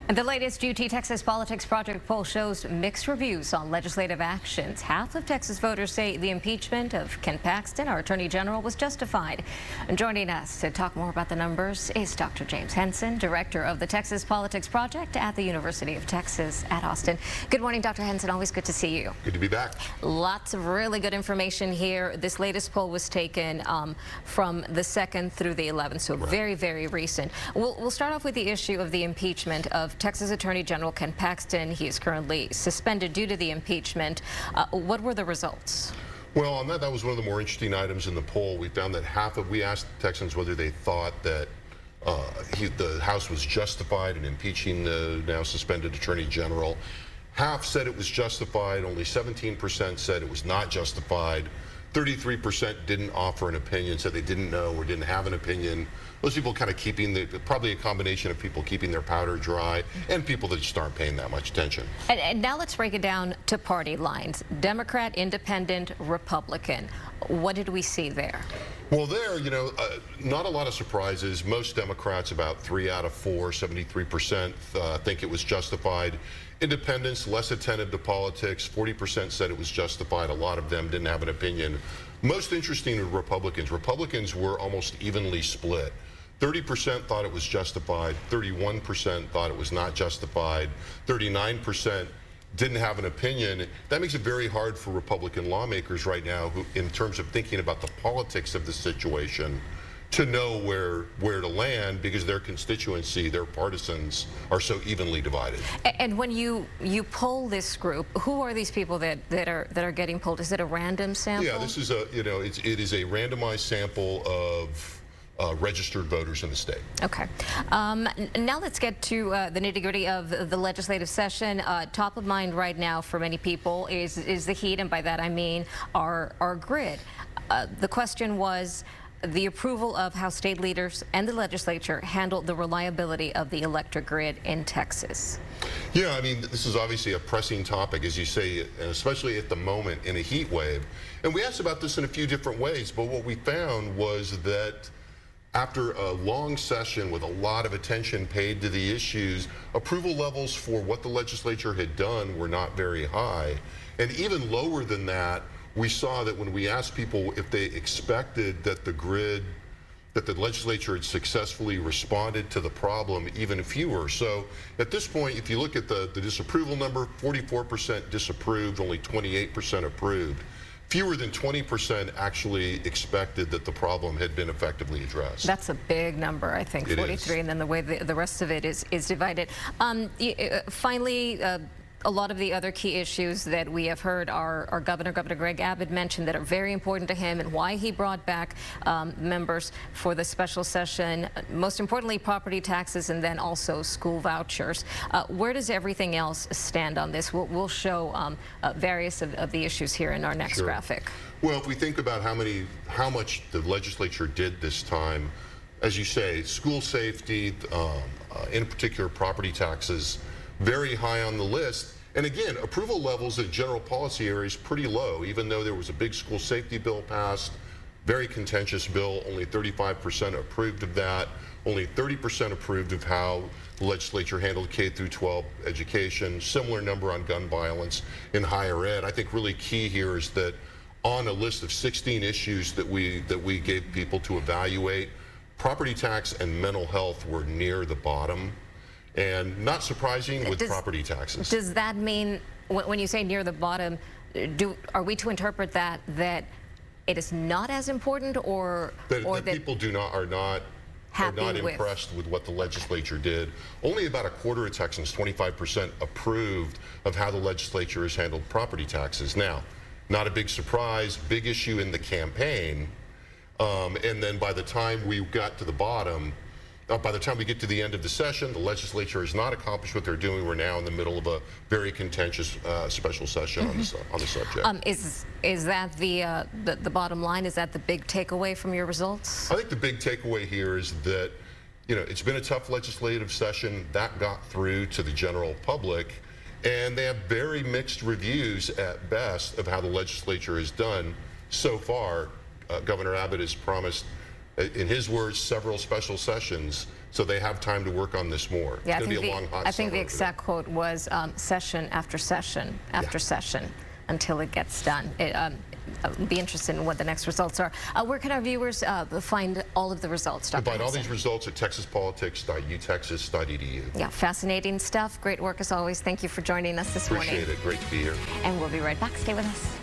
And the latest UT Texas Politics Project poll shows mixed reviews on legislative actions. Half of Texas voters say the impeachment of Ken Paxton, our Attorney General, was justified. And joining us to talk more about the numbers is Dr. James Henson, Director of the Texas Politics Project at the University of Texas at Austin. Good morning, Dr. Henson. Always good to see you. Good to be back. Lots of really good information here. This latest poll was taken from the 2nd through the 11th, so right. Very, very recent. We'll start off with the issue of the impeachment of Texas Attorney General Ken Paxton. He is currently suspended due to the impeachment. What were the results? Well, on that was one of the more interesting items in the poll. We found that we asked Texans whether they thought that the House was justified in impeaching the now suspended Attorney General. Half said it was justified. Only 17% said it was not justified. 33% didn't offer an opinion, said they didn't know or didn't have an opinion. Those people kind of probably a combination of people keeping their powder dry and people that just aren't paying that much attention. And now let's break it down to party lines. Democrat, Independent, Republican. What did we see there? Well, not a lot of surprises. Most Democrats, about 3 out of 4, 73%, think it was justified. Independents, less attentive to politics, 40% said it was justified. A lot of them didn't have an opinion. Most interesting are Republicans. Republicans were almost evenly split. 30% thought it was justified, 31% thought it was not justified, 39% didn't have an opinion. That makes it very hard for Republican lawmakers right now, in terms of thinking about the politics of the situation, to know where to land, because their constituency, their partisans, are so evenly divided. And when you poll this group, who are these people that are getting polled? Is it a random sample? Yeah, this is it is a randomized sample of registered voters in the state. Okay. Now let's get to the nitty-gritty of the legislative session. Top of mind right now for many people is the heat, and by that I mean our grid. The question was the approval of how state leaders and the legislature handled the reliability of the electric grid in Texas. Yeah, I mean, this is obviously a pressing topic, as you say, especially at the moment in a heat wave. And we asked about this in a few different ways, but what we found was that after a long session with a lot of attention paid to the issues, approval levels for what the legislature had done were not very high. And even lower than that, we saw that when we asked people if they expected that the legislature had successfully responded to the problem, even fewer. So at this point, if you look at the disapproval number, 44% disapproved, only 28% approved. Fewer than 20% actually expected that the problem had been effectively addressed. That's a big number, I think, 43, and then the way the rest of it is divided. Finally, a lot of the other key issues that we have heard are Governor Greg Abbott mentioned that are very important to him, and why he brought back members for the special session. Most importantly, property taxes, and then also school vouchers. Where does everything else stand on this? We'll show various of the issues here in our next graphic. Well, if we think about how much the legislature did this time, as you say, school safety, in particular property taxes, very high on the list. And again, approval levels in general policy areas pretty low, even though there was a big school safety bill passed, very contentious bill, only 35% approved of that, only 30% approved of how the legislature handled K through 12 education, similar number on gun violence in higher ed. I think really key here is that on a list of 16 issues that we gave people to evaluate, property tax and mental health were near the bottom. And not surprising with property taxes. Does that mean, when you say near the bottom, are we to interpret that it is not as important, or that people are not impressed with what the legislature did? Only about a quarter of Texans, 25%, approved of how the legislature has handled property taxes. Now, not a big surprise, big issue in the campaign, and then by the time we got to the bottom, by the time we get to the end of the session, the legislature has not accomplished what they're doing. We're now in the middle of a very contentious special session on the subject. Is that the bottom line? Is that the big takeaway from your results? I think the big takeaway here is that, it's been a tough legislative session. That got through to the general public, and they have very mixed reviews at best of how the legislature has done so far. Governor Abbott has promised, in his words, several special sessions so they have time to work on this more. Yeah, it's going to be a long, hot I think the summer exact quote was session after session after session until it gets done. I'll be interested in what the next results are. Where can our viewers find all of the results, Dr. You can find all Henson? these results at texaspolitics.utexas.edu. Yeah, fascinating stuff. Great work as always. Thank you for joining us this morning. Appreciate it. Great to be here. And we'll be right back. Stay with us.